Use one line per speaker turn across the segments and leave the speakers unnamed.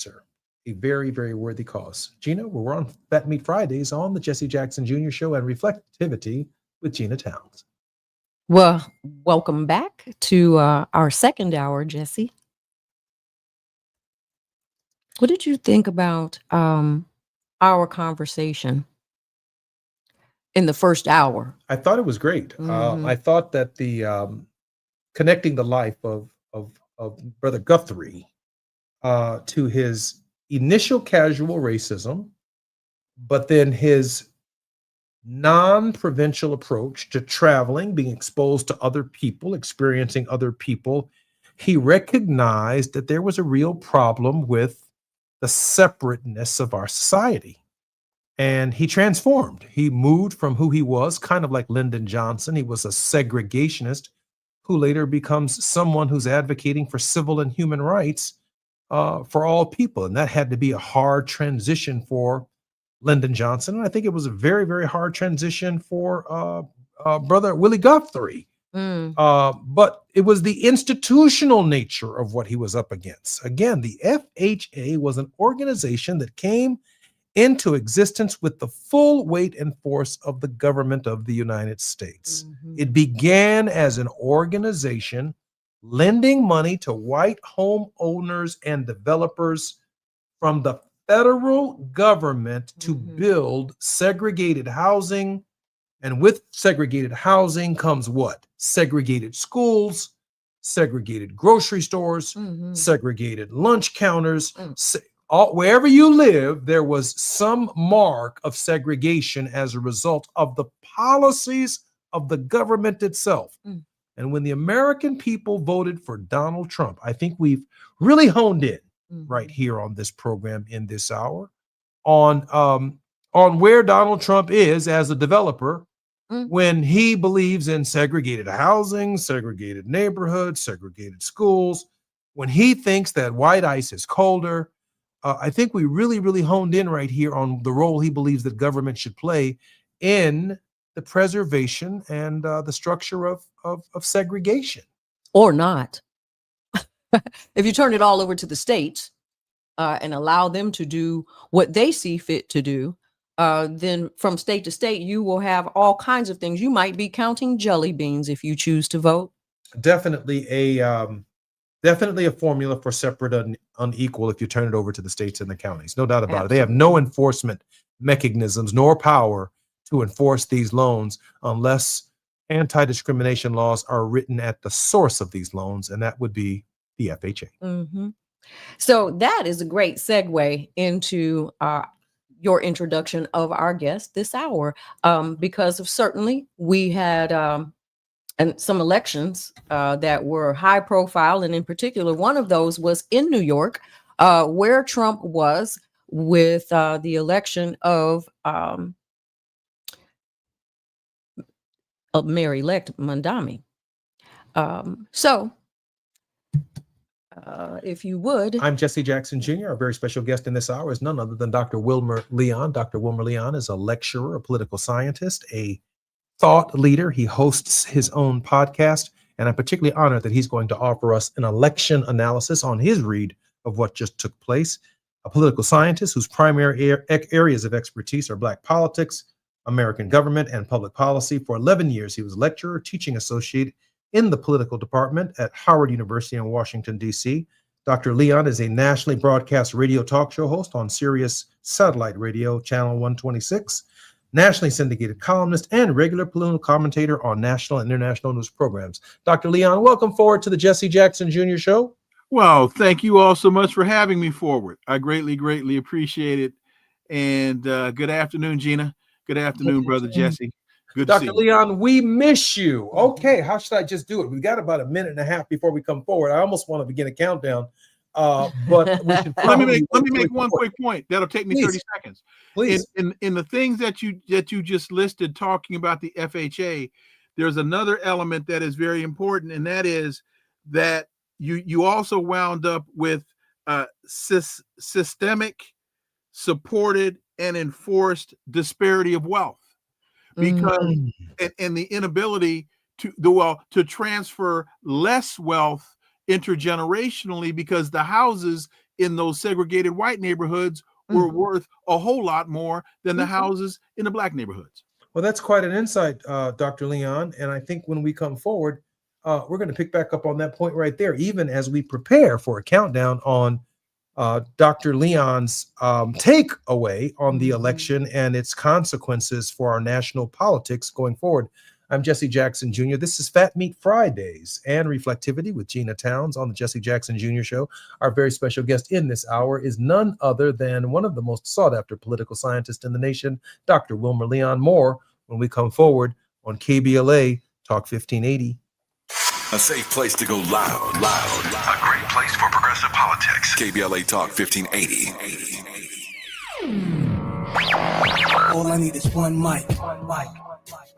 cancer, a very, very worthy cause. Gina, we're on Fat Meat Fridays on the Jesse Jackson Jr. Show and Reflectivity with Gina Towns.
Well, welcome back to our second hour, Jesse. What did you think about our conversation in the first hour?
I thought it was great. I thought that the connecting the life of Brother Guthrie to his initial casual racism, but then his non-provincial approach to traveling, being exposed to other people, experiencing other people, he recognized that there was a real problem with the separateness of our society. And he transformed. He moved from who he was, kind of like Lyndon Johnson. He was a segregationist who later becomes someone who's advocating for civil and human rights for all people. And that had to be a hard transition for Lyndon Johnson. And I think it was a very, very hard transition for Brother Willie Guthrie. But it was the institutional nature of what he was up against. Again, the FHA was an organization that came into existence with the full weight and force of the government of the United States. It began as an organization lending money to white homeowners and developers from the federal government to build segregated housing. And with segregated housing comes what? Segregated schools, segregated grocery stores, segregated lunch counters. Wherever you live, there was some mark of segregation as a result of the policies of the government itself. And when the American people voted for Donald Trump, I think we've really honed in right here on this program in this hour on where Donald Trump is as a developer when he believes in segregated housing, segregated neighborhoods, segregated schools, when he thinks that white ice is colder. I think we really, really honed in right here on the role he believes that government should play in the preservation and the structure of segregation.
Or not. If you turn it all over to the states and allow them to do what they see fit to do, then from state to state, you will have all kinds of things. You might be counting jelly beans if you choose to vote.
Definitely a formula for separate and unequal if you turn it over to the states and the counties. No doubt about it. They have no enforcement mechanisms nor power to enforce these loans unless anti-discrimination laws are written at the source of these loans, and that would be the FHA.
So that is a great segue into your introduction of our guest this hour, because of certainly we had and some elections that were high profile. And in particular, one of those was in New York, where Trump was with the election of Mayor-elect Mondami. So if you would.
I'm Jesse Jackson Jr. Our very special guest in this hour is none other than Dr. Wilmer Leon. Dr. Wilmer Leon is a lecturer, a political scientist, a thought leader. He hosts his own podcast, and I'm particularly honored that he's going to offer us an election analysis on his read of what just took place. A political scientist whose primary areas of expertise are Black politics, American government, and public policy. For 11 years, he was lecturer, teaching associate in the political department at Howard University in Washington, D.C. Dr. Leon is a nationally broadcast radio talk show host on Sirius Satellite Radio, Channel 126, nationally syndicated columnist, and regular political commentator on national and international news programs. Dr. Leon, welcome forward to the Jesse Jackson Jr. Show.
Well, thank you all so much for having me forward. I greatly, greatly appreciate it. And good afternoon, Gina. Good afternoon, Brother Jesse. Good to see you.
Dr. Leon, we miss you. Okay, how should I just do it? We've got about a minute and a half before we come forward. I almost want to begin a countdown, but we should
let me make one quick point. That'll take me 30 seconds.
Please.
In the things that you just listed, talking about the FHA, there's another element that is very important, and that is that you also wound up with systemic, supported, and enforced disparity of wealth. Because and the inability to transfer less wealth intergenerationally, because the houses in those segregated white neighborhoods were worth a whole lot more than the houses in the black neighborhoods.
Well, that's quite an insight, Dr. Leon. And I think when we come forward, we're going to pick back up on that point right there, even as we prepare for a countdown on Dr. Leon's takeaway on the election and its consequences for our national politics going forward. I'm Jesse Jackson Jr. This is Fat Meat Fridays and Reflectivity with Gina Towns on the Jesse Jackson Jr. Show. Our very special guest in this hour is none other than one of the most sought-after political scientists in the nation, Dr. Wilmer Leon. More when we come forward on KBLA Talk 1580.
A safe place to go loud. A great place for progressive politics. KBLA Talk 1580.
All I need is one mic.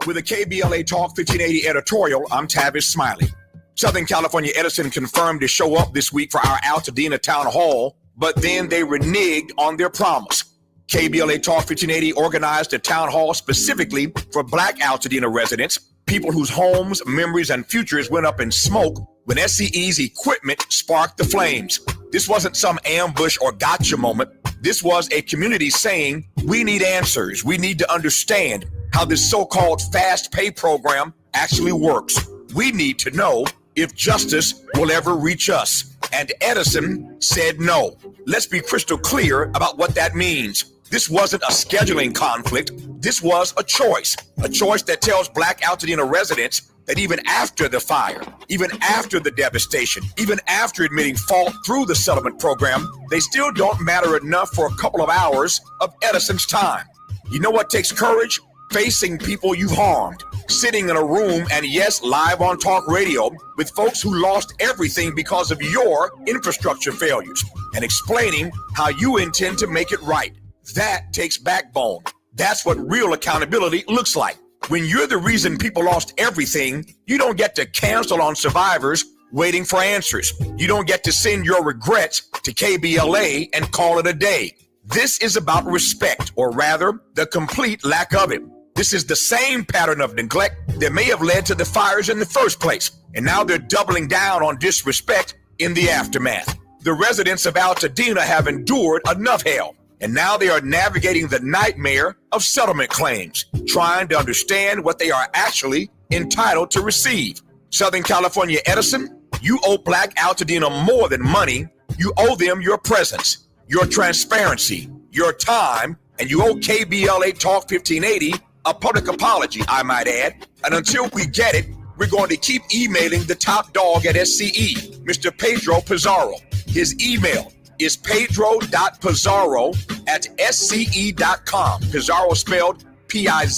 With a KBLA Talk 1580 editorial, I'm Tavis Smiley. Southern California Edison confirmed to show up this week for our Altadena Town Hall, but then they reneged on their promise. KBLA Talk 1580 organized a town hall specifically for Black Altadena residents, people whose homes, memories, and futures went up in smoke when SCE's equipment sparked the flames. This wasn't some ambush or gotcha moment. This was a community saying, we need answers. We need to understand how this so-called fast pay program actually works. We need to know if justice will ever reach us. And Edison said no. Let's be crystal clear about what that means. This wasn't a scheduling conflict. This was a choice that tells Black Altadena residents that even after the fire, even after the devastation, even after admitting fault through the settlement program, they still don't matter enough for a couple of hours of Edison's time. You know what takes courage? Facing people you've harmed, sitting in a room and yes, live on talk radio with folks who lost everything because of your infrastructure failures and explaining how you intend to make it right. That takes backbone. That's what real accountability looks like. When you're the reason people lost everything, you don't get to cancel on survivors waiting for answers. You don't get to send your regrets to KBLA and call it a day. This is about respect, or rather, the complete lack of it. This is the same pattern of neglect that may have led to the fires in the first place, and now they're doubling down on disrespect in the aftermath. The residents of Altadena have endured enough hell, and now they are navigating the nightmare of settlement claims, trying to understand what they are actually entitled to receive. Southern California Edison, you owe Black Altadena more than money. You owe them your presence, your transparency, your time, and you owe KBLA Talk 1580 a public apology, I might add. And until we get it, we're going to keep emailing the top dog at SCE, Mr. Pedro Pizarro. His email is pedro.pizarro@sce.com. Pizarro spelled Pizarro.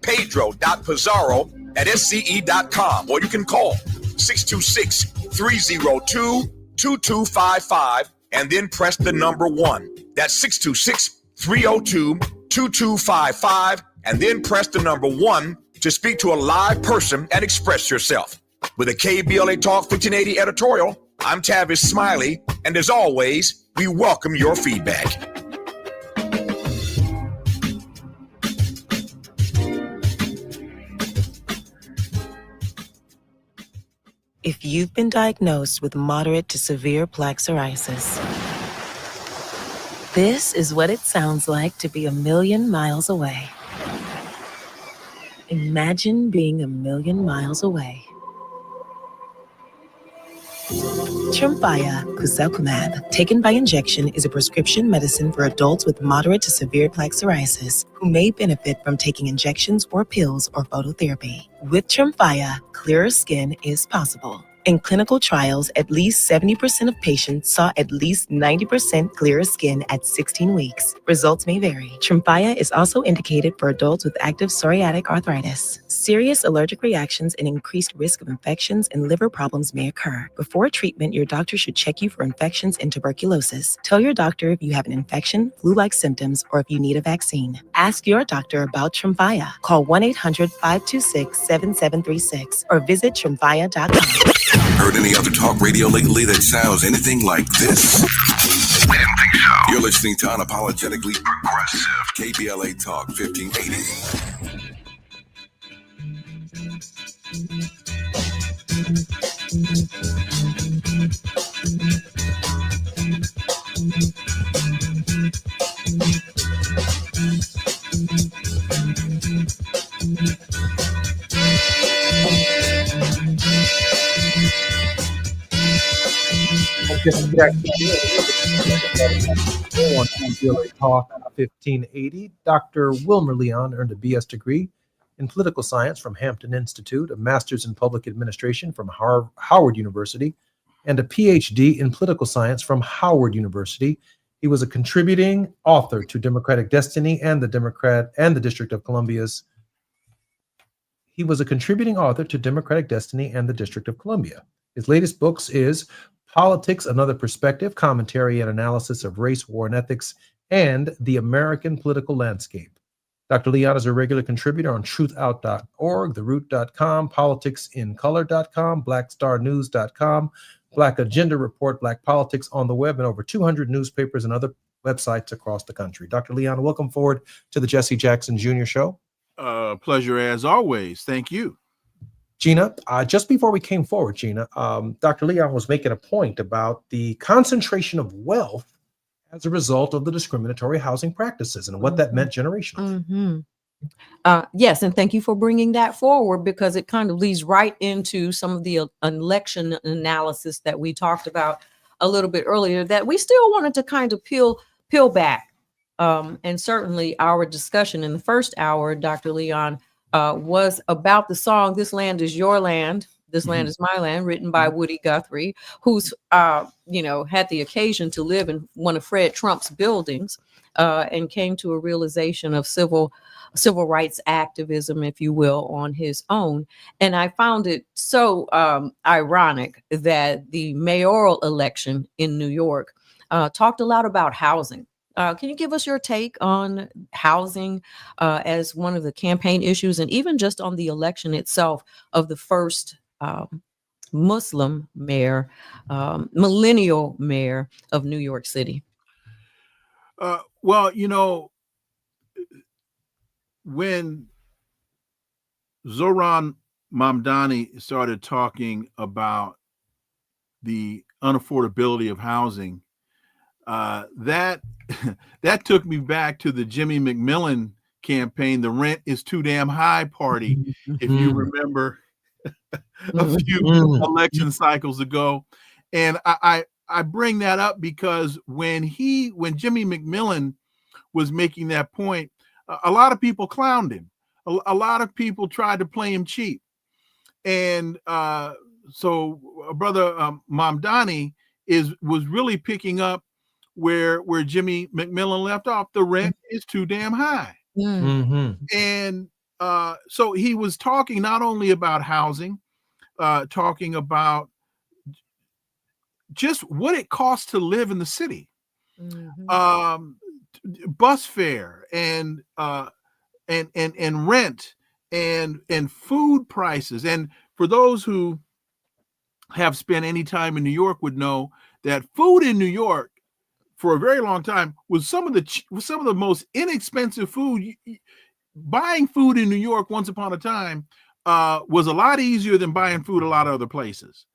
Pedro.pizarro@sce.com. Or you can call 626-302-2255 and then press the number 1. That's 626-302-2255 and then press the number 1 to speak to a live person and express yourself. With a KBLA Talk 1580 editorial, I'm Tavis Smiley, and as always, we welcome your feedback.
If you've been diagnosed with moderate to severe plaque psoriasis, this is what it sounds like to be a million miles away. Imagine being a million miles away. Tremfya Kuselkumab, taken by injection, is a prescription medicine for adults with moderate to severe plaque psoriasis who may benefit from taking injections or pills or phototherapy. With Tremfya, clearer skin is possible. In clinical trials, at least 70% of patients saw at least 90% clearer skin at 16 weeks. Results may vary. Tremfya is also indicated for adults with active psoriatic arthritis. Serious allergic reactions and increased risk of infections and liver problems may occur. Before treatment, your doctor should check you for infections and tuberculosis. Tell your doctor if you have an infection, flu-like symptoms, or if you need a vaccine. Ask your doctor about Tremfya. Call 1-800-526-7736 or visit tremfya.com.
Heard any other talk radio lately that sounds anything like this? Didn't think so. You're listening to Unapologetically Progressive, KBLA Talk 1580.
On KBLA Talk 1580, Dr. Wilmer Leon earned a BS degree in political science from Hampton Institute, a master's in public administration from Howard University, and a PhD in political science from Howard University. He was a contributing author to Democratic Destiny and the District of Columbia's. He was a contributing author to Democratic Destiny and the District of Columbia. His latest books is Politics, Another Perspective, Commentary and Analysis of Race, War, and Ethics, and The American Political Landscape. Dr. Leon is a regular contributor on truthout.org, theroot.com, politicsincolor.com, blackstarnews.com, Black Agenda Report, Black Politics on the web, and over 200 newspapers and other websites across the country. Dr. Leon, welcome forward to the Jesse Jackson Jr. Show.
Pleasure as always. Thank you.
Gina, just before we came forward, Gina, Dr. Leon was making a point about the concentration of wealth as a result of the discriminatory housing practices and what that meant generationally.
Yes, and thank you for bringing that forward, because it kind of leads right into some of the election analysis that we talked about a little bit earlier that we still wanted to kind of peel back. And certainly our discussion in the first hour, Dr. Leon, was about the song "This Land Is Your Land, This Land Is My Land," written by Woody Guthrie, who's had the occasion to live in one of Fred Trump's buildings, and came to a realization of civil rights activism, if you will, on his own. And I found it so ironic that the mayoral election in New York talked a lot about housing. Can you give us your take on housing as one of the campaign issues, and even just on the election itself of the first Muslim mayor, millennial mayor of New York City?
Well, when Zohran Mamdani started talking about the unaffordability of housing, that took me back to the Jimmy McMillan campaign, the "Rent is Too Damn High" party, if you remember a few election cycles ago. And I bring that up because when Jimmy McMillan was making that point, a lot of people clowned him. A lot of people tried to play him cheap. And so Brother Mamdani was really picking up where Jimmy McMillan left off. The rent is too damn high. And so he was talking not only about housing, talking about just what it costs to live in the city, bus fare and rent and food prices. And for those who have spent any time in New York would know that food in New York for a very long time was some of the most inexpensive food. Buying food in New York once upon a time was a lot easier than buying food a lot of other places.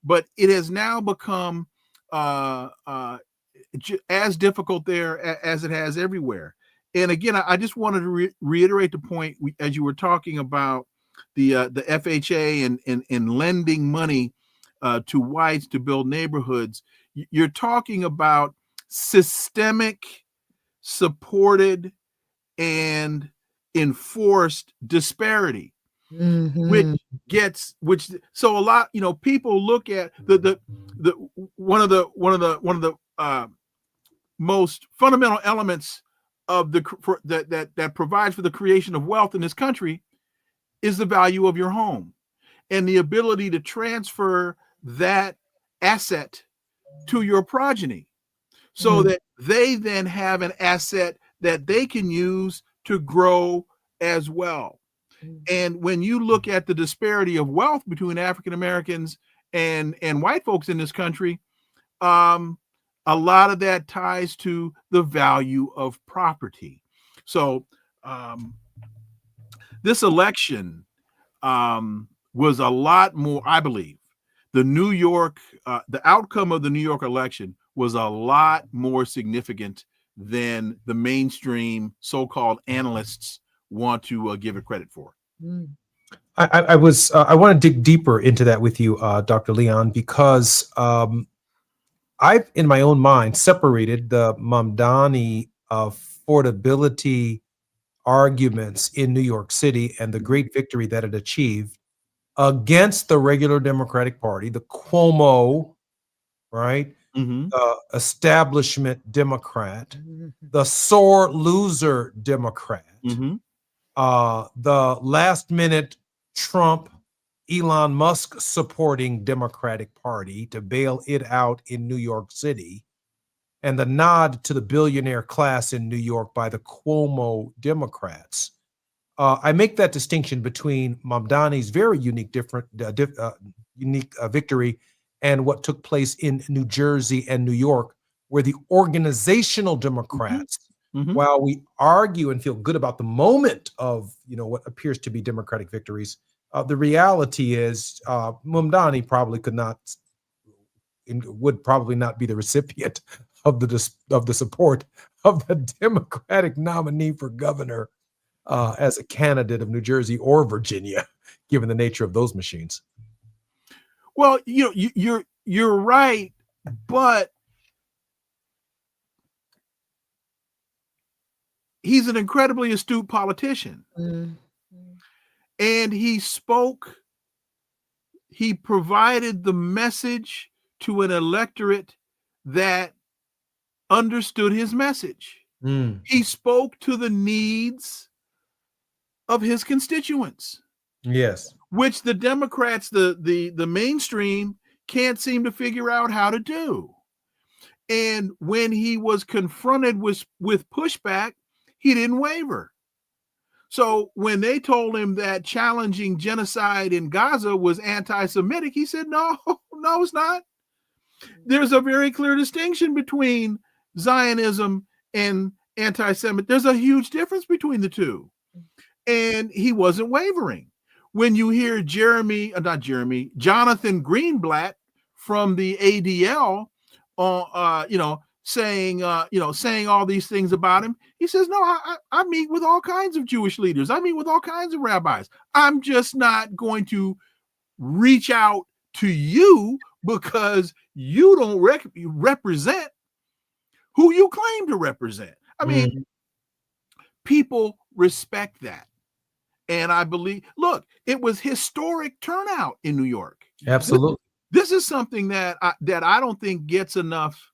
But it has now become as difficult there as it has everywhere. And again, I just wanted to reiterate the point as you were talking about the FHA and lending money to whites to build neighborhoods. You're talking about systemic, supported, and enforced disparity, so a lot, people look at the one of the most fundamental elements of that provides for the creation of wealth in this country is the value of your home and the ability to transfer that asset to your progeny so that they then have an asset that they can use to grow as well. And when you look at the disparity of wealth between African Americans and white folks in this country, a lot of that ties to the value of property. So this election was a lot more, I believe, the outcome of the New York election was a lot more significant than the mainstream so-called analysts want to give it credit for.
I want to dig deeper into that with you, Dr. Leon, because I've, in my own mind, separated the Mamdani affordability arguments in New York City and the great victory that it achieved against the regular Democratic Party, the Cuomo, right? The establishment Democrat, the sore loser Democrat, the last minute Trump, Elon Musk supporting Democratic Party to bail it out in New York City, and the nod to the billionaire class in New York by the Cuomo Democrats. I make that distinction between Mamdani's very unique victory and what took place in New Jersey and New York, where the organizational Democrats, while we argue and feel good about the moment of what appears to be Democratic victories, the reality is Mamdani would probably not be the recipient of the support of the Democratic nominee for governor as a candidate of New Jersey or Virginia, given the nature of those machines.
Well, you're right, but he's an incredibly astute politician. And he provided the message to an electorate that understood his message. He spoke to the needs of his constituents.
Yes.
Which the Democrats, the mainstream, can't seem to figure out how to do. And when he was confronted with pushback, he didn't waver. So when they told him that challenging genocide in Gaza was anti-Semitic, he said, no, it's not. There's a very clear distinction between Zionism and anti-Semitic. There's a huge difference between the two. And he wasn't wavering. When you hear Jonathan Greenblatt from the ADL, saying all these things about him, he says, no, I meet with all kinds of Jewish leaders. I meet with all kinds of rabbis. I'm just not going to reach out to you because you don't represent who you claim to represent. I mean, people respect that. And I believe, look, it was historic turnout in New York.
Absolutely.
This is something that I don't think gets enough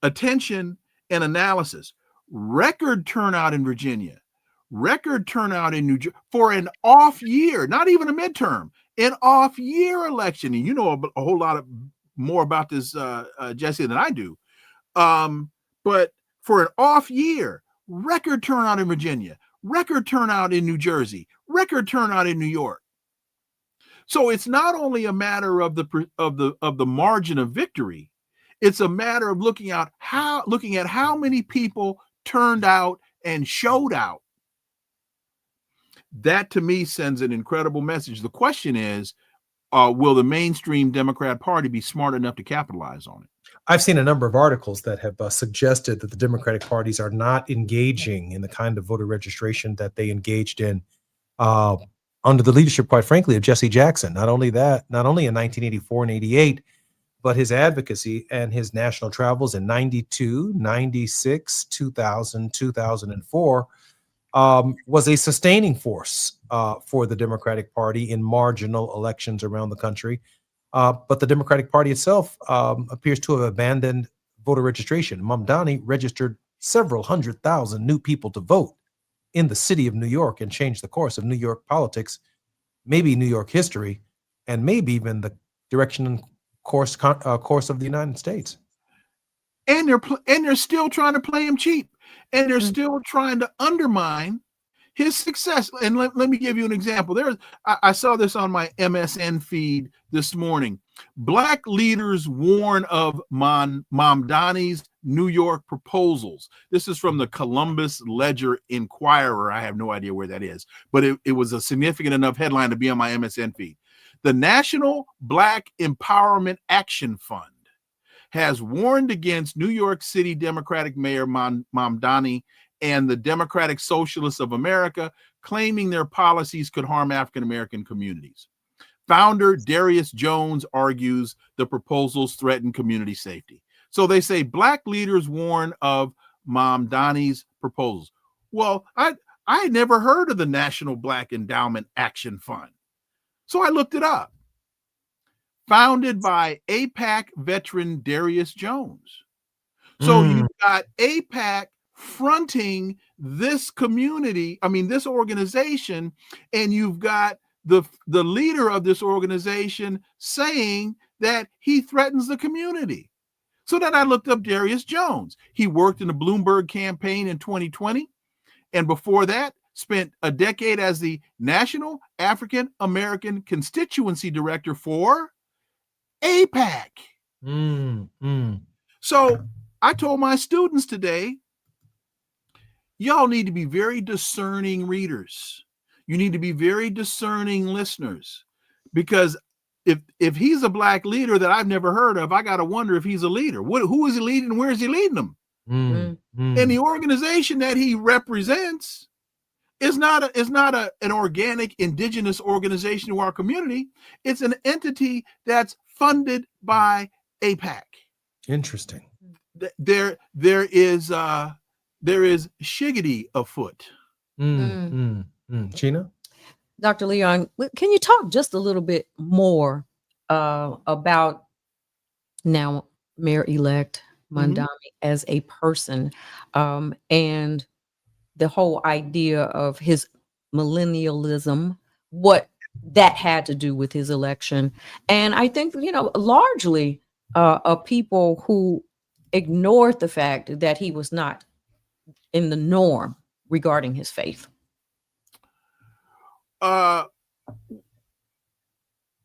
attention and analysis. Record turnout in Virginia, record turnout in New Jersey for an off year, not even a midterm, an off year election. And you know a whole lot more about this, Jesse, than I do. But for an off year, record turnout in Virginia, record turnout in New Jersey, record turnout in New York. So it's not only a matter of the margin of victory, it's a matter of looking at how many people turned out and showed out. That to me sends an incredible message. The question is, will the mainstream Democrat Party be smart enough to capitalize on it?
I've seen a number of articles that have suggested that the Democratic parties are not engaging in the kind of voter registration that they engaged in under the leadership, quite frankly, of Jesse Jackson. Not only in 1984 and 88, but his advocacy and his national travels in 92, 96, 2000, 2004 was a sustaining force for the Democratic Party in marginal elections around the country. But the Democratic Party itself appears to have abandoned voter registration. Mamdani registered several 100,000 new people to vote in the city of New York and changed the course of New York politics, maybe New York history, and maybe even the direction and course of the United States.
And they're still trying to play him cheap, and they're still trying to undermine his success. And let me give you an example. I saw this on my MSN feed this morning. Black leaders warn of Mamdani's New York proposals. This is from the Columbus Ledger Inquirer. I have no idea where that is, but it was a significant enough headline to be on my MSN feed. The National Black Empowerment Action Fund has warned against New York City Democratic Mayor Mamdani and the Democratic Socialists of America, claiming their policies could harm African American communities. Founder Darius Jones argues the proposals threaten community safety. So they say Black leaders warn of Mamdani's proposals. Well, I had never heard of the National Black Endowment Action Fund. So I looked it up. Founded by AIPAC veteran Darius Jones. So you've got AIPAC fronting this community, this organization, and you've got the leader of this organization saying that he threatens the community. So then I looked up Darius Jones. He worked in the Bloomberg campaign in 2020, and before that, spent a decade as the National African American Constituency Director for AIPAC. So I told my students today, y'all need to be very discerning readers. You need to be very discerning listeners, because if he's a Black leader that I've never heard of, I got to wonder if he's a leader. Who is he leading and where is he leading them? And the organization that he represents is not an organic indigenous organization to our community. It's an entity that's funded by AIPAC.
Interesting.
There is shiggity afoot.
Gina?
Dr. Leon, can you talk just a little bit more about now Mayor-elect Mamdani as a person, and the whole idea of his millennialism, what that had to do with his election? And I think, largely people who ignored the fact that he was not in the norm regarding his faith.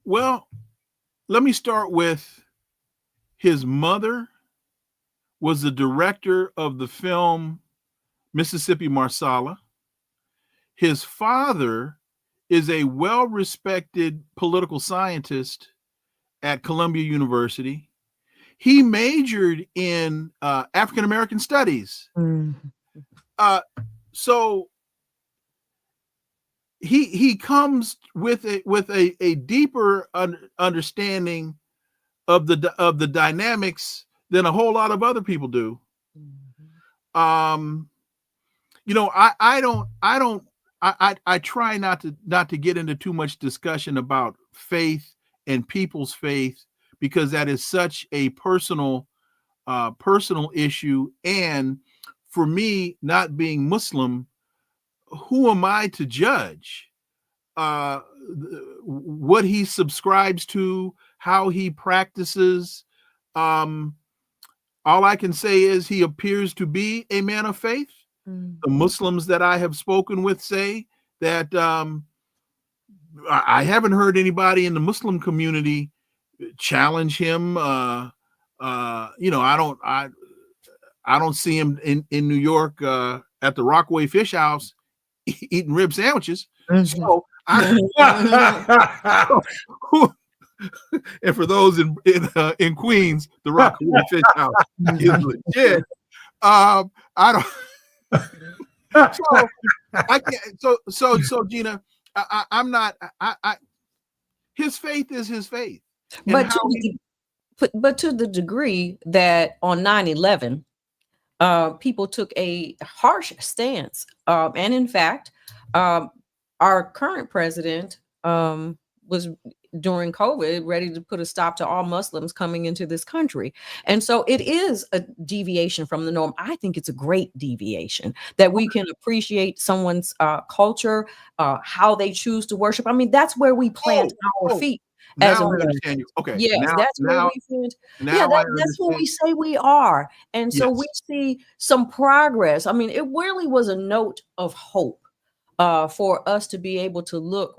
Well, let me start with his mother was the director of the film Mississippi Marsala. His father is a well-respected political scientist at Columbia University. He majored in African American studies. So he comes with a deeper understanding of the dynamics than a whole lot of other people do. I try not to get into too much discussion about faith and people's faith, because that is such a personal issue. And for me, not being Muslim, who am I to judge what he subscribes to, how he practices? All I can say is he appears to be a man of faith. The Muslims that I have spoken with say that I haven't heard anybody in the Muslim community challenge him. I don't see him in New York at the Rockaway Fish House eating rib sandwiches. So and for those in Queens, the Rockaway Fish House is legit. I don't. So I can't. So Gina, I'm not. His faith is his faith.
But to the degree that on 9/11, people took a harsh stance, and in fact, our current president was, during COVID, ready to put a stop to all Muslims coming into this country. And so it is a deviation from the norm. I think it's a great deviation that we can appreciate someone's culture, how they choose to worship. I mean, that's where we plant our feet.
Now I understand you. Okay.
Yes, that's where we find. Yeah, that's what we say we are. And so we see some progress. I mean, it really was a note of hope for us to be able to look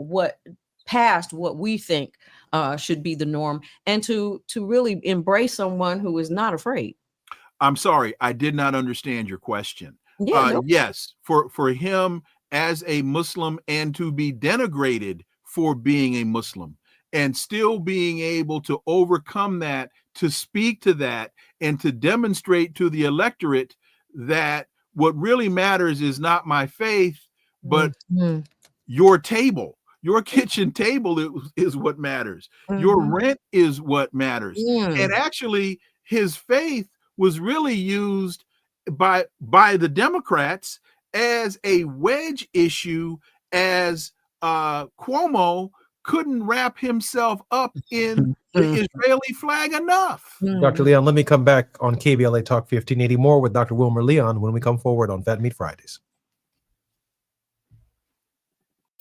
past what we think should be the norm, and to really embrace someone who is not afraid.
I'm sorry, I did not understand your question.
Yeah,
yes, for him as a Muslim, and to be denigrated for being a Muslim, and still being able to overcome that to speak to that and to demonstrate to the electorate that what really matters is not my faith, but your table, your kitchen table is what matters. Your rent is what matters. And actually, his faith was really used by the Democrats as a wedge issue, as Cuomo couldn't wrap himself up in the Israeli flag enough.
Dr. Leon, let me come back on KBLA Talk 1580 more with Dr. Wilmer Leon when we come forward on Fat Meat Fridays.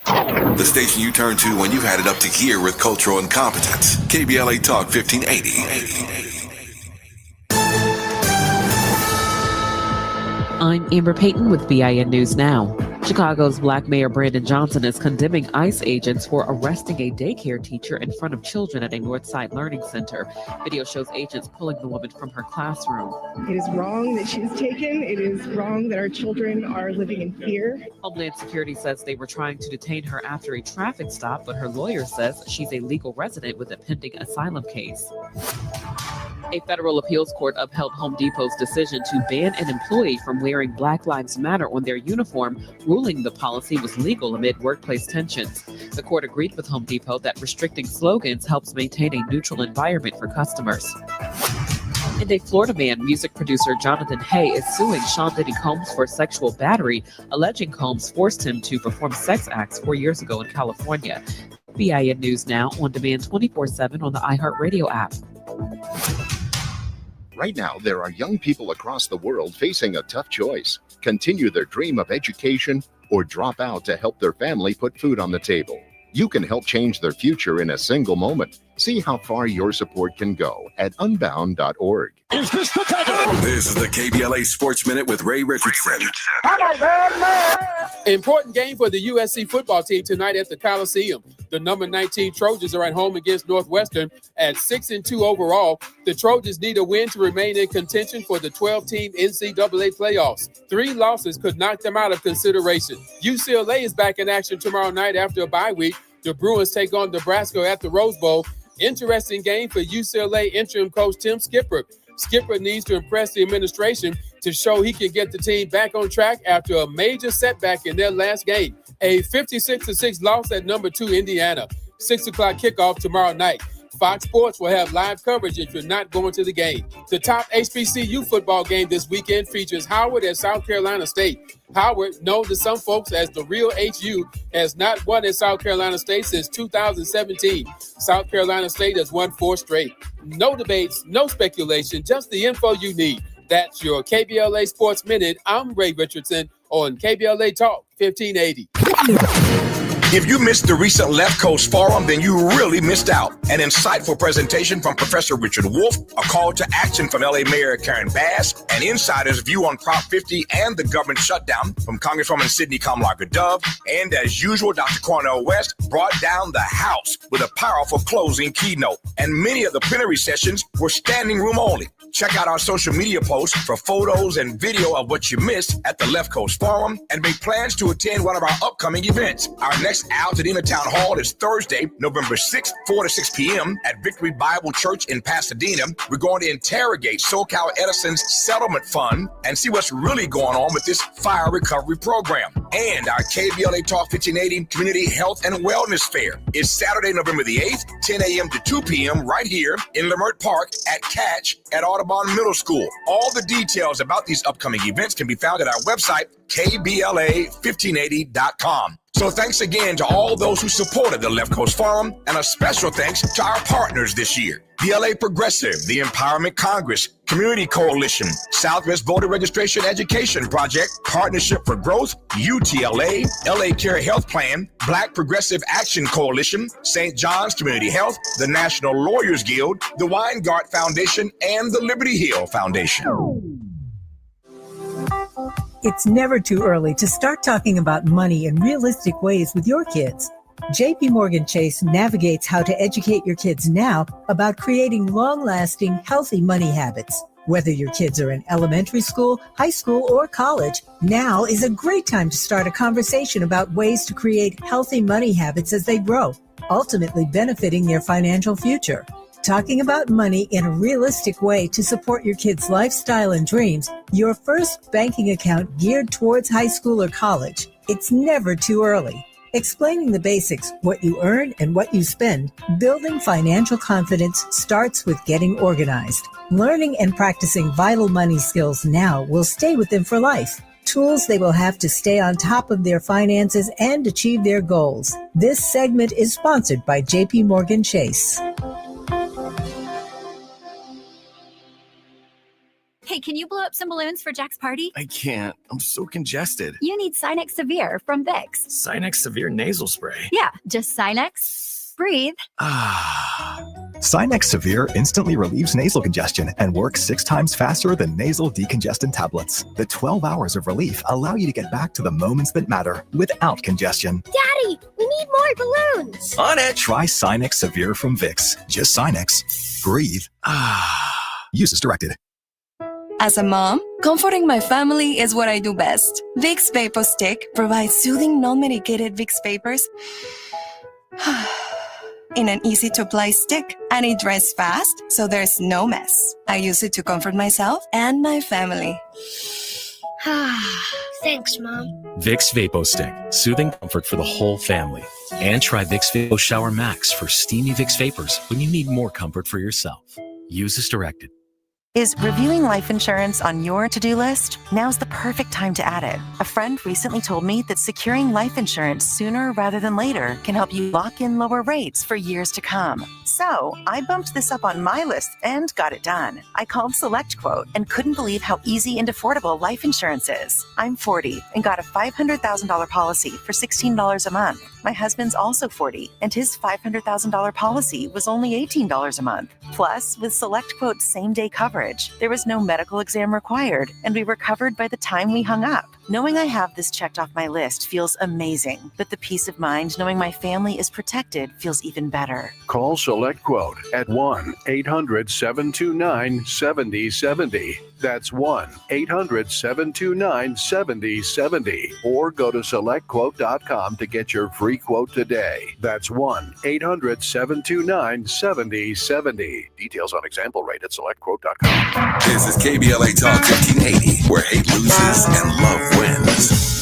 The station you turn to when you've had it up to here with cultural incompetence. KBLA Talk 1580.
I'm Amber Payton with BIN News Now. Chicago's Black Mayor Brandon Johnson is condemning ICE agents for arresting a daycare teacher in front of children at a Northside Learning Center. Video shows agents pulling the woman from her classroom.
It is wrong that she's taken. It is wrong that our children are living in fear.
Homeland Security says they were trying to detain her after a traffic stop, but her lawyer says she's a legal resident with a pending asylum case. A federal appeals court upheld Home Depot's decision to ban an employee from wearing Black Lives Matter on their uniform, ruling the policy was legal amid workplace tensions. The court agreed with Home Depot that restricting slogans helps maintain a neutral environment for customers. And a Florida man, music producer Jonathan Hay, is suing Sean Diddy Combs for sexual battery, alleging Combs forced him to perform sex acts 4 years ago in California. BIN News Now on demand 24/7 on the iHeartRadio app.
Right now, there are young people across the world facing a tough choice: continue their dream of education or drop out to help their family put food on the table. You can help change their future in a single moment. See how far your support can go at unbound.org.
This is the KBLA Sports Minute with Ray Richardson.
Important game for the USC football team tonight at the Coliseum. The number 19 Trojans are at home against Northwestern at 6-2 overall. The Trojans need a win to remain in contention for the 12-team NCAA playoffs. 3 losses could knock them out of consideration. UCLA is back in action tomorrow night after a bye week. The Bruins take on Nebraska at the Rose Bowl. Interesting game for UCLA interim coach Tim Skipper. Skipper needs to impress the administration to show he can get the team back on track after a major setback in their last game. A 56-6 loss at number 2 Indiana. 6 o'clock kickoff tomorrow night. Fox Sports will have live coverage if you're not going to the game. The top HBCU football game this weekend features Howard at South Carolina State. Howard, known to some folks as the real HU, has not won at South Carolina State since 2017. South Carolina State has won 4 straight. No debates, no speculation, just the info you need. That's your KBLA Sports Minute. I'm Ray Richardson on KBLA Talk 1580.
If you missed the recent Left Coast Forum, then you really missed out. An insightful presentation from Professor Richard Wolff, a call to action from LA Mayor Karen Bass, an insider's view on Prop 50 and the government shutdown from Congresswoman Sidney Kamlager-Dove, and as usual, Dr. Cornel West brought down the House with a powerful closing keynote. And many of the plenary sessions were standing room only. Check out our social media posts for photos and video of what you missed at the Left Coast Forum and make plans to attend one of our upcoming events. Our next Altadena Town Hall is Thursday, November 6th, 4 to 6 p.m. at Victory Bible Church in Pasadena. We're going to interrogate SoCal Edison's settlement fund and see what's really going on with this fire recovery program. And our KBLA Talk 1580 Community Health and Wellness Fair is Saturday, November the 8th, 10 a.m. to 2 p.m. right here in Leimert Park at Catch at Audubon Middle School. All the details about these upcoming events can be found at our website, KBLA1580.com. So thanks again to all those who supported the Left Coast Forum, and a special thanks to our partners this year: the LA Progressive, the Empowerment Congress, Community Coalition, Southwest Voter Registration Education Project, Partnership for Growth, UTLA, LA Care Health Plan, Black Progressive Action Coalition, St. John's Community Health, the National Lawyers Guild, the Weingart Foundation, and the Liberty Hill Foundation.
It's never too early to start talking about money in realistic ways with your kids. JP Morgan Chase navigates how to educate your kids now about creating long-lasting, healthy money habits. Whether your kids are in elementary school, high school, or college, now is a great time to start a conversation about ways to create healthy money habits as they grow, ultimately benefiting their financial future. Talking about money in a realistic way to support your kids' lifestyle and dreams, your first banking account geared towards high school or college. It's never too early. Explaining the basics, what you earn and what you spend, building financial confidence starts with getting organized. Learning and practicing vital money skills now will stay with them for life. Tools they will have to stay on top of their finances and achieve their goals. This segment is sponsored by JP Morgan Chase.
Hey, can you blow up some balloons for Jack's party?
I can't. I'm so congested.
You need Sinex Severe from Vicks.
Sinex Severe Nasal Spray.
Yeah, just Sinex. Breathe.
Sinex Severe instantly relieves nasal congestion and works 6 times faster than nasal decongestant tablets. The 12 hours of relief allow you to get back to the moments that matter without congestion.
Daddy, we need more balloons.
On it! Try Sinex Severe from Vicks. Just Sinex. Breathe. Use as directed.
As a mom, comforting my family is what I do best. Vicks Vapor Stick provides soothing, non-medicated Vicks vapors in an easy-to-apply stick, and it dries fast, so there's no mess. I use it to comfort myself and my family.
Thanks, Mom.
Vicks Vapo Stick, soothing comfort for the whole family. And try Vicks Vapo Shower Max for steamy Vicks vapors when you need more comfort for yourself. Use as directed.
Is reviewing life insurance on your to-do list? Now's the perfect time to add it. A friend recently told me that securing life insurance sooner rather than later can help you lock in lower rates for years to come. So I bumped this up on my list and got it done. I called SelectQuote and couldn't believe how easy and affordable life insurance is. I'm 40 and got a $500,000 policy for $16 a month. My husband's also 40 and his $500,000 policy was only $18 a month. Plus, with SelectQuote's same-day coverage, there was no medical exam required, and we were covered by the time we hung up. Knowing I have this checked off my list feels amazing, but the peace of mind knowing my family is protected feels even better.
Call SelectQuote at 1-800-729-7070. That's 1-800-729-7070. Or go to SelectQuote.com to get your free quote today. That's 1-800-729-7070. Details on example rate at SelectQuote.com.
This is KBLA Talk 1580, where hate loses and love wins.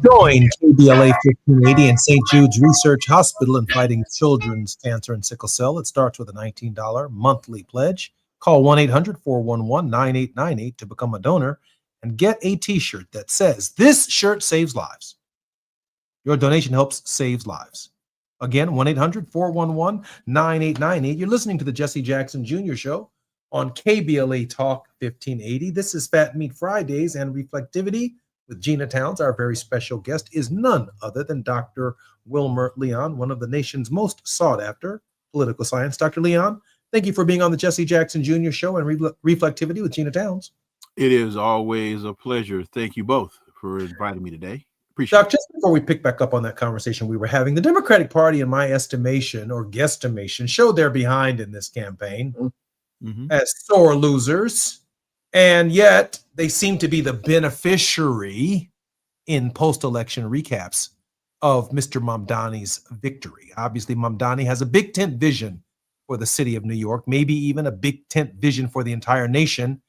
Join KBLA 1580 and St. Jude's Research Hospital in fighting children's cancer and sickle cell. It starts with a $19 monthly pledge. Call 1-800-411-9898 to become a donor and get a t-shirt that says, "This shirt saves lives." Your donation helps save lives. Again, 1-800-411-9898. You're listening to the Jesse Jackson Jr. Show on KBLA Talk 1580. This is Fat Meat Fridays and Reflectivity with Gina Towns. Our very special guest is none other than Dr. Wilmer Leon, one of the nation's most sought after political science. Dr. Leon, thank you for being on the Jesse Jackson Jr. Show and Reflectivity with Gina Towns.
It is always a pleasure. Thank you both for inviting me today. Appreciate
Doc, just before we pick back up on that conversation we were having, the Democratic Party, in my estimation or guesstimation, showed they're behind in this campaign as sore losers. And yet they seem to be the beneficiary in post-election recaps of Mr. Mamdani's victory. Obviously, Mamdani has a big tent vision for the city of New York, maybe even a big tent vision for the entire nation,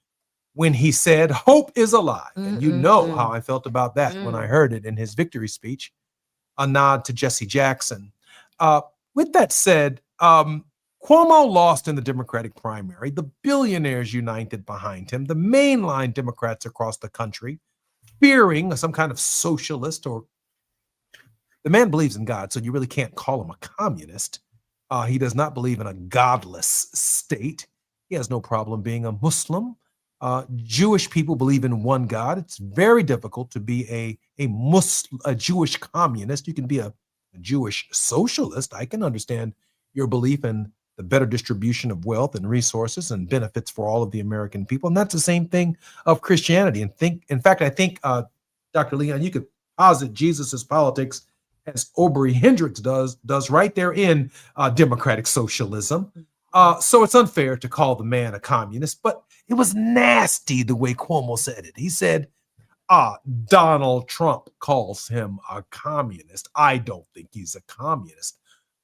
when he said, "Hope is alive." And you know how I felt about that when I heard it in his victory speech, a nod to Jesse Jackson. With that said, Cuomo lost in the Democratic primary. The billionaires united behind him. The mainline Democrats across the country, fearing some kind of socialist, or the man believes in God, so you really can't call him a communist. He does not believe in a godless state. He has no problem being a Muslim. Jewish people believe in one God. It's very difficult to be a Jewish communist. You can be a Jewish socialist. I can understand your belief in the better distribution of wealth and resources and benefits for all of the American people. And that's the same thing of Christianity. And I think, Dr. Leon, you could posit Jesus's politics as Aubrey Hendricks does right there in democratic socialism. So it's unfair to call the man a communist, but it was nasty the way Cuomo said it. He said, Donald Trump calls him a communist. I don't think he's a communist.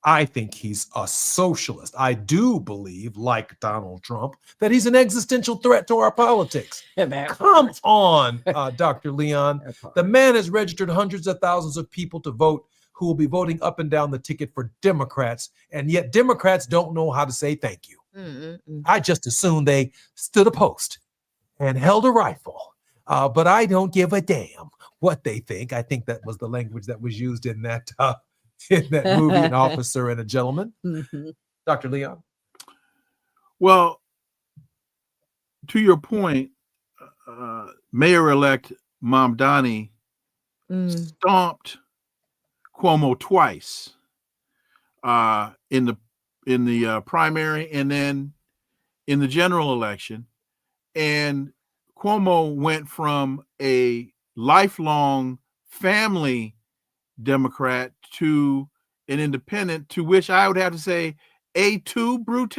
I think he's a socialist. I do believe, like Donald Trump, that he's an existential threat to our politics. Come on, Dr. Leon. The man has registered hundreds of thousands of people to vote who will be voting up and down the ticket for Democrats, and yet Democrats don't know how to say thank you. I just assume they stood a post and held a rifle, but I don't give a damn what they think. I think that was the language that was used in that movie, An Officer and a Gentleman. Dr. Leon?
Well, to your point, Mayor-elect Mamdani stomped Cuomo twice in the primary and then in the general election. And Cuomo went from a lifelong family Democrat to an independent, to which I would have to say A2 Brute.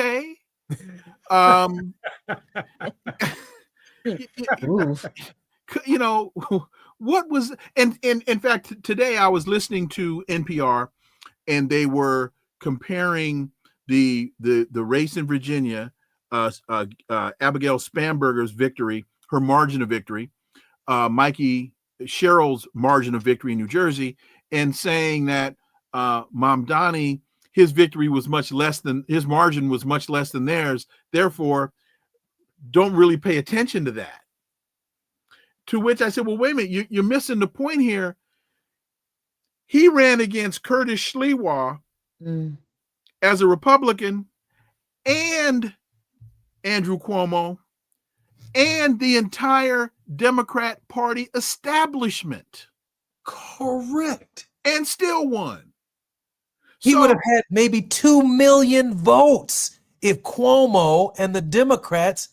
You know, what was, and in fact, today I was listening to NPR and they were comparing the race in Virginia, Abigail Spanberger's victory, her margin of victory, Mikey Sherrill's margin of victory in New Jersey, and saying that Mamdani, his victory was much less than, his margin was much less than theirs. Therefore, don't really pay attention to that. To which I said, well, wait a minute, you're missing the point here. He ran against Curtis Sliwa as a Republican and Andrew Cuomo and the entire Democrat Party establishment.
Correct.
And still won.
He would have had maybe 2 million votes if Cuomo and the Democrats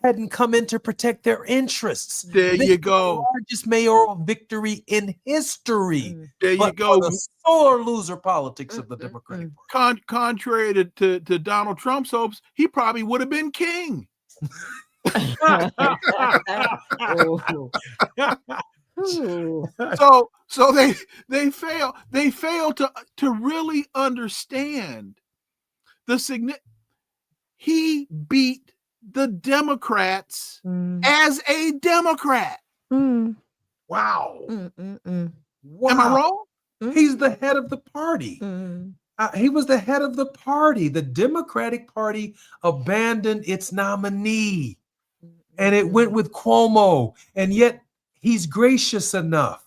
hadn't come in to protect their interess.
There you go.
The largest mayoral victory in history.
There you go.
The sore loser politics of the Democratic Party.
Contrary to Donald Trump's hopes, he probably would have been king. So they fail to really understand the significance. He beat the Democrats as a Democrat.
Wow.
Am I wrong?
He's the head of the party. He was the head of the party. The Democratic Party abandoned its nominee and it went with Cuomo. And yet he's gracious enough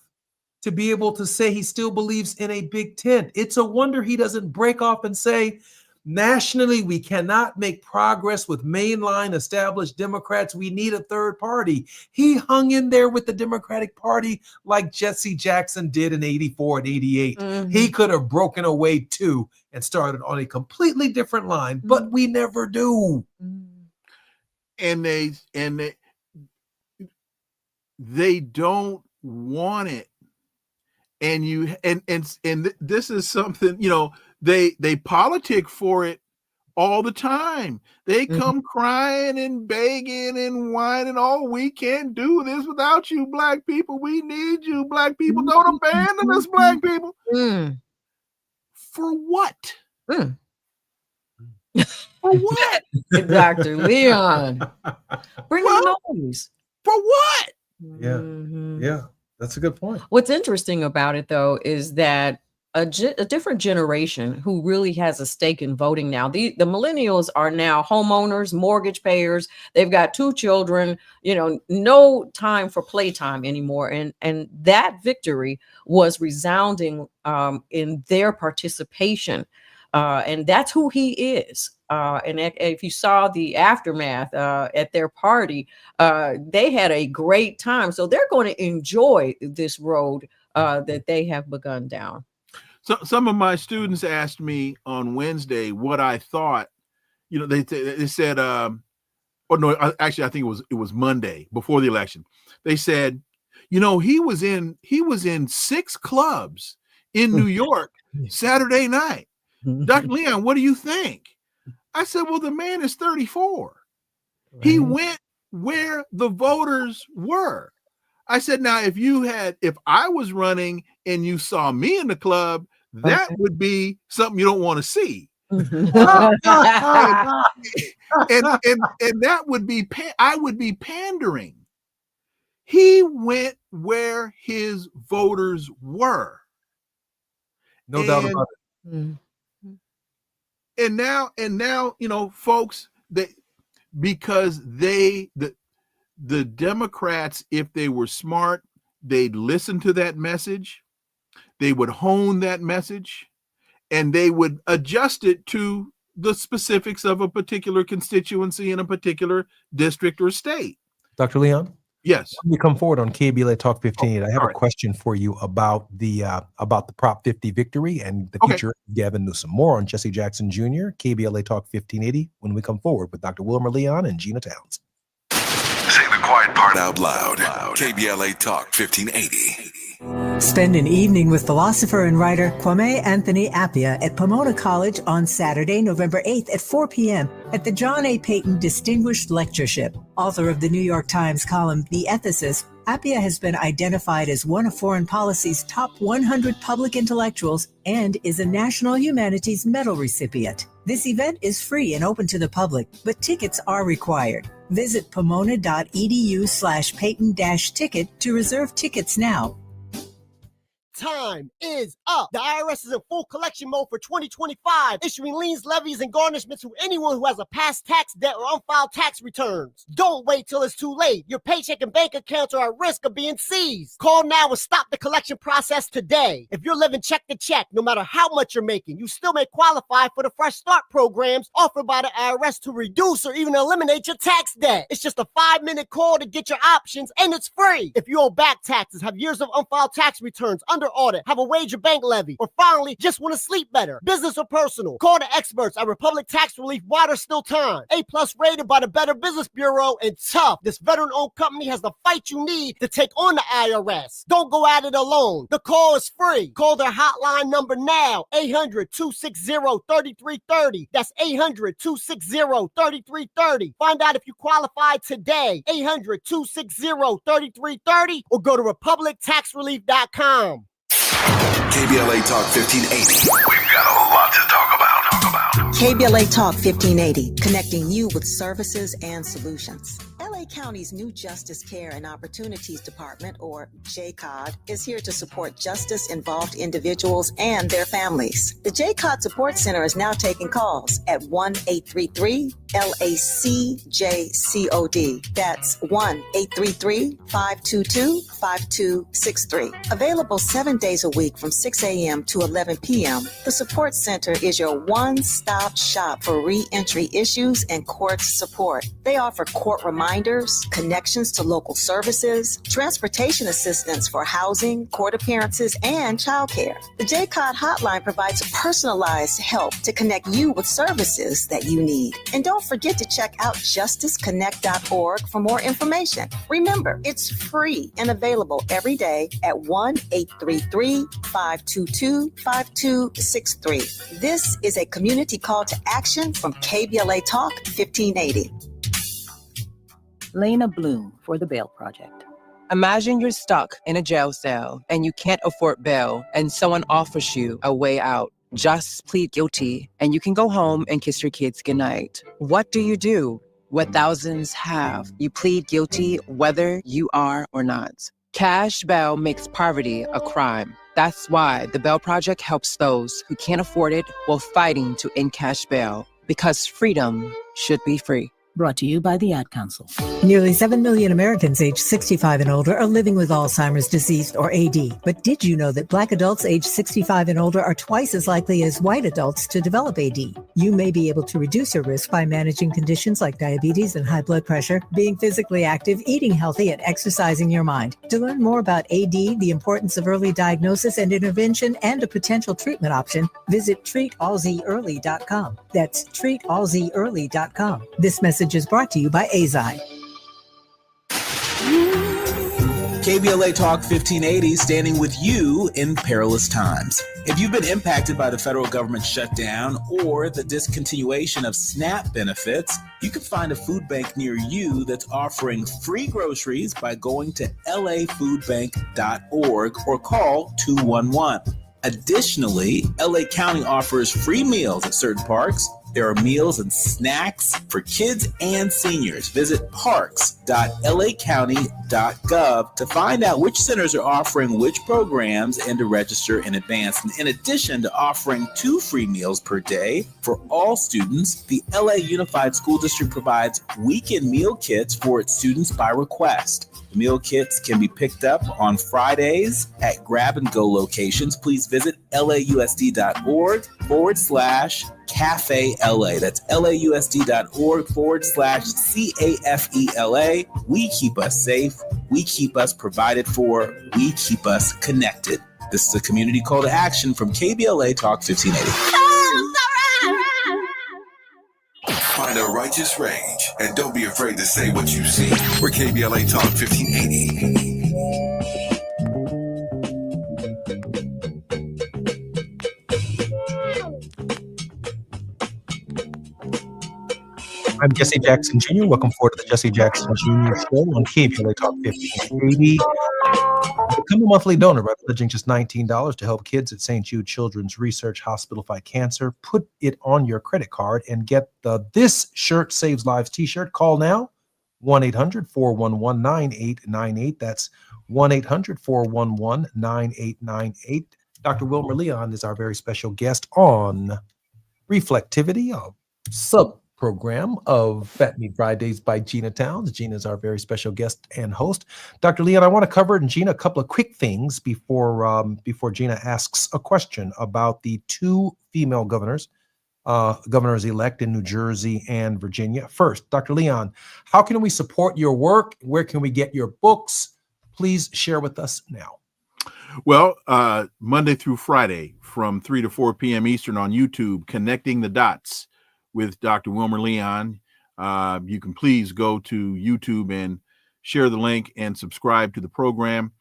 to be able to say he still believes in a big tent. It's a wonder he doesn't break off and say, nationally, we cannot make progress with mainline established Democrats. We need a third party. He hung in there with the Democratic Party like Jesse Jackson did in 84 and 88. He could have broken away too and started on a completely different line, but we never do.
And they don't want it. And this is something, you know, they politic for it all the time. They come crying and begging and whining, oh, we can't do this without you, Black people. We need you, Black people. Don't abandon us, Black people. For what? For what?
Dr. Leon. Bring the noise.
For what?
Yeah, that's a good point.
What's interesting about it, though, is that a different generation who really has a stake in voting now. The millennials are now homeowners, mortgage payers. They've got 2 children, you know, no time for playtime anymore. And that victory was resounding in their participation. And that's who he is. And if you saw the aftermath at their party, they had a great time. So they're going to enjoy this road that they have begun down.
So some of my students asked me on Wednesday what I thought they said, actually, I think it was Monday before the election. They said, he was in 6 clubs in New York Saturday night. Dr. Leon, what do you think? I said, well, the man is 34. Right. He went where the voters were. I said, now, if I was running and you saw me in the club, that would be something you don't want to see. and that would be, I would be pandering. He went where his voters were.
No doubt about it.
And now, folks, because the Democrats, if they were smart, they'd listen to that message, they would hone that message, and they would adjust it to the specifics of a particular constituency in a particular district or state.
Dr. Leon?
Yes.
When we come forward on KBLA Talk 15, I have a question for you about the Prop 50 victory and the future of Gavin Newsom. More on Jesse Jackson Jr., KBLA Talk 1580, when we come forward with Dr. Wilmer Leon and Gina Towns.
Say the quiet part out loud. KBLA Talk 1580.
Spend an evening with philosopher and writer Kwame Anthony Appiah at Pomona College on Saturday, November 8th at 4 p.m. at the John A. Payton Distinguished Lectureship. Author of the New York Times column, The Ethicist, Appiah has been identified as one of foreign policy's top 100 public intellectuals and is a National Humanities Medal recipient. This event is free and open to the public, but tickets are required. Visit pomona.edu/Payton-ticket to reserve tickets now.
Time is up. The IRS is in full collection mode for 2025, issuing liens, levies, and garnishments to anyone who has a past tax debt or unfiled tax returns. Don't wait till it's too late. Your paycheck and bank accounts are at risk of being seized. Call now and stop the collection process today. If you're living check to check, no matter how much you're making, you still may qualify for the Fresh Start programs offered by the IRS to reduce or even eliminate your tax debt. It's just a 5-minute call to get your options, and it's free. If you owe back taxes, have years of unfiled tax returns, under audit, have a wage or bank levy, or finally just want to sleep better, business or personal, call the experts at Republic Tax Relief while there's still time. A+ rated by the Better Business Bureau, and tough. This veteran-owned company has the fight you need to take on the IRS. Don't go at it alone. The call is free. Call their hotline number now, 800-260-3330. That's 800-260-3330. Find out if you qualify today, 800-260-3330, or go to republictaxrelief.com.
KBLA Talk 1580. We've got a lot to talk about.
KBLA Talk 1580, connecting you with services and solutions. LA County's new Justice Care and Opportunities Department, or JCOD, is here to support justice-involved individuals and their families. The JCOD Support Center is now taking calls at 1-833-LACJCOD. That's 1-833-522-5263. Available 7 days a week from 6 a.m. to 11 p.m., the Support Center is your one-stop shop for re-entry issues and court support. They offer court reminders, connections to local services, transportation assistance for housing, court appearances, and childcare. The JCOD hotline provides personalized help to connect you with services that you need. And don't forget to check out justiceconnect.org for more information. Remember, it's free and available every day at 1-833-522-5263. This is a community call to action from KBLA Talk 1580.
Lena Bloom for the Bail Project. Imagine you're stuck in a jail cell and you can't afford bail and someone offers you a way out. Just plead guilty and you can go home and kiss your kids goodnight. What do you do? What thousands have. You plead guilty whether you are or not. Cash bail makes poverty a crime. That's why the Bail Project helps those who can't afford it while fighting to end cash bail, because freedom should be free.
Brought to you by the Ad Council.
Nearly 7 million Americans aged 65 and older are living with Alzheimer's disease or AD. But did you know that Black adults aged 65 and older are twice as likely as white adults to develop AD? You may be able to reduce your risk by managing conditions like diabetes and high blood pressure, being physically active, eating healthy, and exercising your mind. To learn more about AD, the importance of early diagnosis and intervention, and a potential treatment option, visit treatalzearly.com. That's treatalzearly.com. This message is brought to you by AZI.
KBLA Talk 1580, standing with you in perilous times. If you've been impacted by the federal government shutdown or the discontinuation of SNAP benefits, you can find a food bank near you that's offering free groceries by going to lafoodbank.org or call 211. Additionally, LA County offers free meals at certain parks. There are meals and snacks for kids and seniors. Visit parks.lacounty.gov to find out which centers are offering which programs and to register in advance. And in addition to offering 2 free meals per day for all students, the LA Unified School District provides weekend meal kits for its students by request. The meal kits can be picked up on Fridays at grab-and-go locations. Please visit lausd.org/Cafe LA. That's lausd.org/CAFELA. We keep us safe. We keep us provided for. We keep us connected. This is a community call to action from KBLA Talk 1580.
Find a righteous rage and don't be afraid to say what you see. We're KBLA Talk 1580.
I'm Jesse Jackson Jr. Welcome forward to the Jesse Jackson Jr. Show on KBLA Talk 1580. Become a monthly donor by pledging just $19 to help kids at St. Jude Children's Research Hospital fight cancer. Put it on your credit card and get the This Shirt Saves Lives t-shirt. Call now, 1-800-411-9898. That's 1-800-411-9898. Dr. Wilmer Leon is our very special guest on Reflectivity, a sub-program of Fat Meat Fridays by Gina Towns. Gina is our very special guest and host. Dr. Leon, I want to cover, and Gina, a couple of quick things before Gina asks a question about the 2 female governors-elect in New Jersey and Virginia. First, Dr. Leon, how can we support your work? Where can we get your books? Please share with us now.
Well, Monday through Friday from 3 to 4 p.m. Eastern on YouTube, Connecting the Dots with Dr. Wilmer Leon. You can please go to YouTube and share the link and subscribe to the program.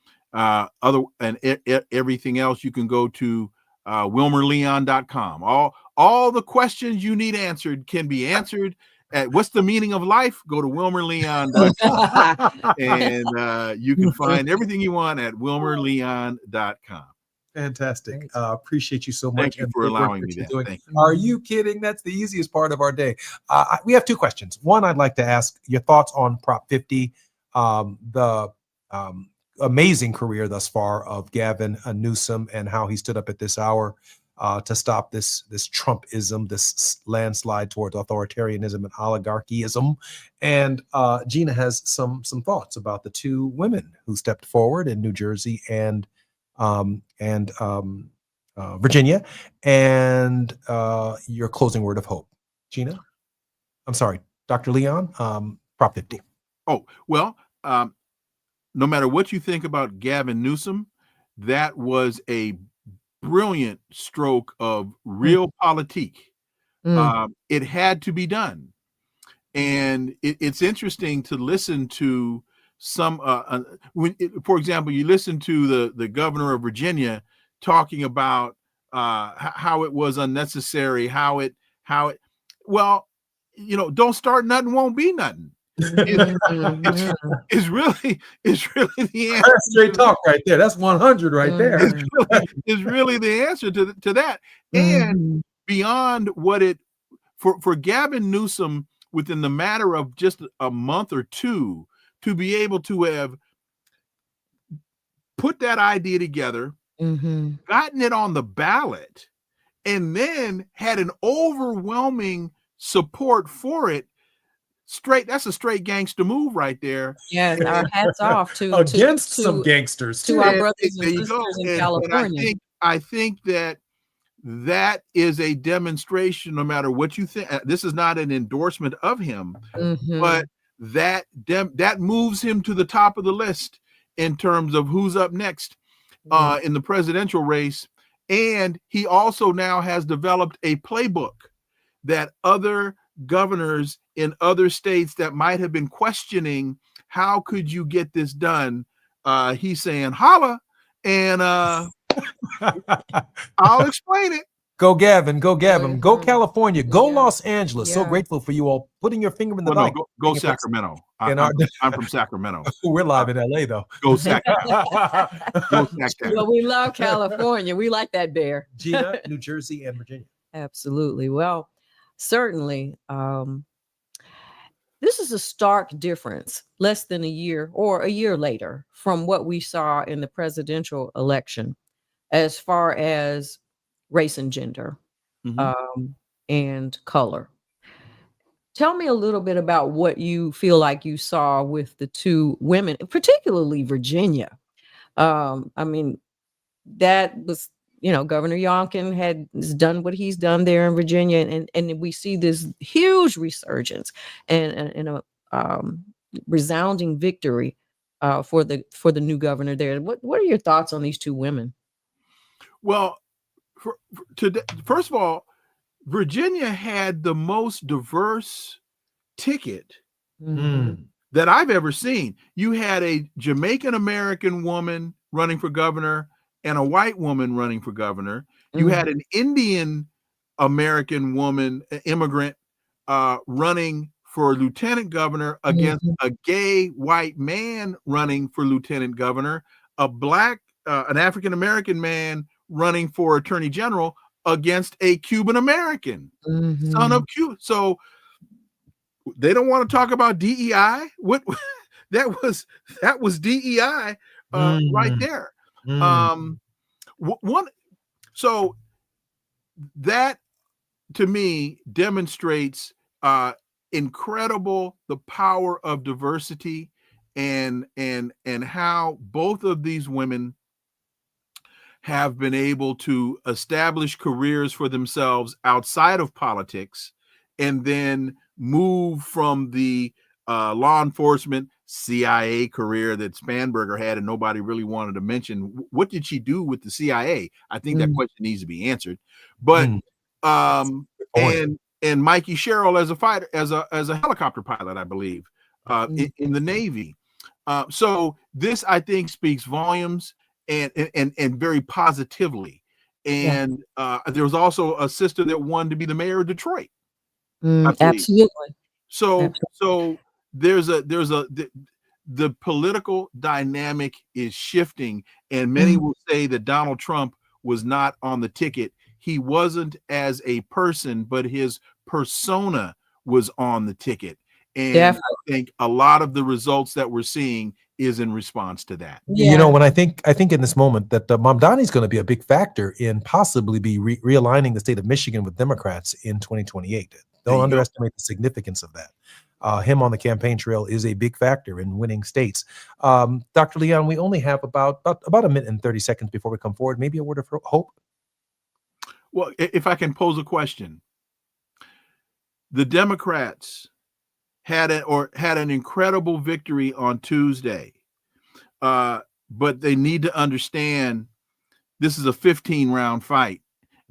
Everything else, you can go to wilmerleon.com. All the questions you need answered can be answered at What's the Meaning of Life? Go to wilmerleon.com and you can find everything you want at wilmerleon.com.
Fantastic. Appreciate you so much.
Thank you for allowing me that. Thank you.
Are you kidding? That's the easiest part of our day. We have 2 questions. One, I'd like to ask your thoughts on Prop 50, the amazing career thus far of Gavin Newsom and how he stood up at this hour to stop this Trumpism, this landslide towards authoritarianism and oligarchyism. And Gina has some thoughts about the 2 women who stepped forward in New Jersey and Virginia, and your closing word of hope. Gina? I'm sorry, Dr. Leon, Prop 50.
Oh, well, no matter what you think about Gavin Newsom, that was a brilliant stroke of real politique. It had to be done. And it's interesting to listen to some, for example, you listen to the governor of Virginia talking about how it was unnecessary, well, don't start nothing, won't be nothing. It's really the answer.
That's straight talk right there. That's 100 right there.
It's really the answer to that. And beyond what for Gavin Newsom, within the matter of just a month or 2, to be able to have put that idea together, gotten it on the ballot, and then had an overwhelming support for it, that's a straight gangster move right there.
Yes, our hats off to
against some gangsters
to
too.
our
And
brothers
there
and
you go.
sisters in
And
California.
I think that is a demonstration, no matter what you think. This is not an endorsement of him, but that moves him to the top of the list in terms of who's up next in the presidential race. And he also now has developed a playbook that other governors in other states that might have been questioning, how could you get this done? He's saying, holla, and I'll explain it.
Go Gavin, go Gavin, go California, go
Yeah.
Los Angeles. So
Yeah.
grateful for you all putting your finger in the
Well, no,
dike.
go
Being a person.
Sacramento.
In our-
I'm from Sacramento.
We're live in LA though.
Go Sac. Go Sac Town.
Well, we love California. We like that bear.
Gina, New Jersey, and Virginia.
Absolutely. Well, certainly, this is a stark difference, less than a year or a year later, from what we saw in the presidential election, as far as race and gender and color. Tell me a little bit about what you feel like you saw with the two women, particularly Virginia. I mean, that was, Governor Youngkin has done what he's done there in Virginia, and we see this huge resurgence and a resounding victory for the new governor there. What are your thoughts on these two women?
Well, first of all, Virginia had the most diverse ticket that I've ever seen. You had a Jamaican American woman running for governor and a white woman running for governor. You had an Indian American woman, immigrant, running for lieutenant governor against a gay white man running for lieutenant governor, an African American man running for attorney general against a Cuban American son of Cuba. So they don't want to talk about DEI. What that was DEI right there. So that to me demonstrates incredible the power of diversity and how both of these women have been able to establish careers for themselves outside of politics and then move from the law enforcement CIA career that Spanberger had and nobody really wanted to mention. What did she do with the CIA? I think that question needs to be answered. But and Mikey Sherrill as a fighter, as a helicopter pilot, I believe, in the Navy. So this, I think, speaks volumes and very positively. And there was also a sister that wanted to be the mayor of Detroit.
Absolutely.
So there's the political dynamic is shifting, and many will say that Donald Trump was not on the ticket. He wasn't as a person, but his persona was on the ticket. And I think a lot of the results that we're seeing is in response to that.
When I think in this moment that Mamdani is going to be a big factor in possibly be realigning the state of Michigan with Democrats in 2028. Don't underestimate the significance of that. Him on the campaign trail is a big factor in winning states. Dr. Leon, we only have about a minute and 30 seconds before we come forward. Maybe a word of hope.
Well, if I can pose a question, the Democrats had an incredible victory on Tuesday, but they need to understand this is a 15-round fight,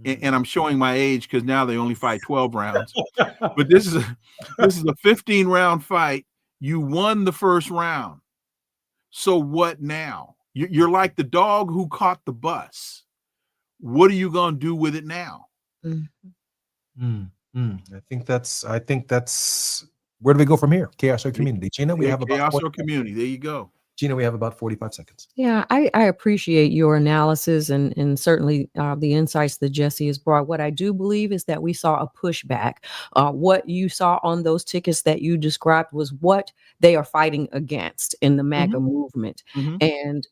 and I'm showing my age because now they only fight 12 rounds. But this is a 15-round fight. You won the first round, so what now? You're like the dog who caught the bus. What are you going to do with it now?
I think that's where do we go from here? Chaos or community? Gina, we have about
chaos or community. There you go.
Gina, we have about 45 seconds.
Yeah, I appreciate your analysis and certainly the insights that Jesse has brought. What I do believe is that we saw a pushback. What you saw on those tickets that you described was what they are fighting against in the MAGA movement. And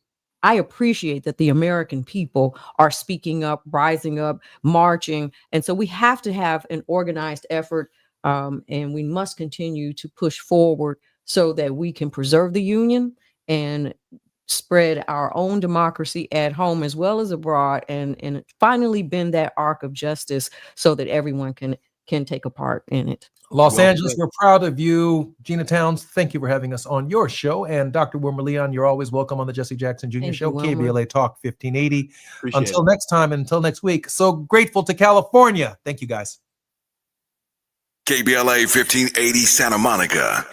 I appreciate that the American people are speaking up, rising up, marching. And so we have to have an organized effort And we must continue to push forward so that we can preserve the union and spread our own democracy at home as well as abroad, and finally bend that arc of justice so that everyone can take a part in it.
Los Angeles, we're proud of you. Gina Towns, thank you for having us on your show. And Dr. Wilmer Leon, you're always welcome on the Jesse Jackson Jr.
Thank
Show,
you, Wilmer.
KBLA Talk 1580.
Appreciate
Until
it.
next time, and until next week, so grateful to California. Thank you, guys.
KBLA 1580 Santa Monica.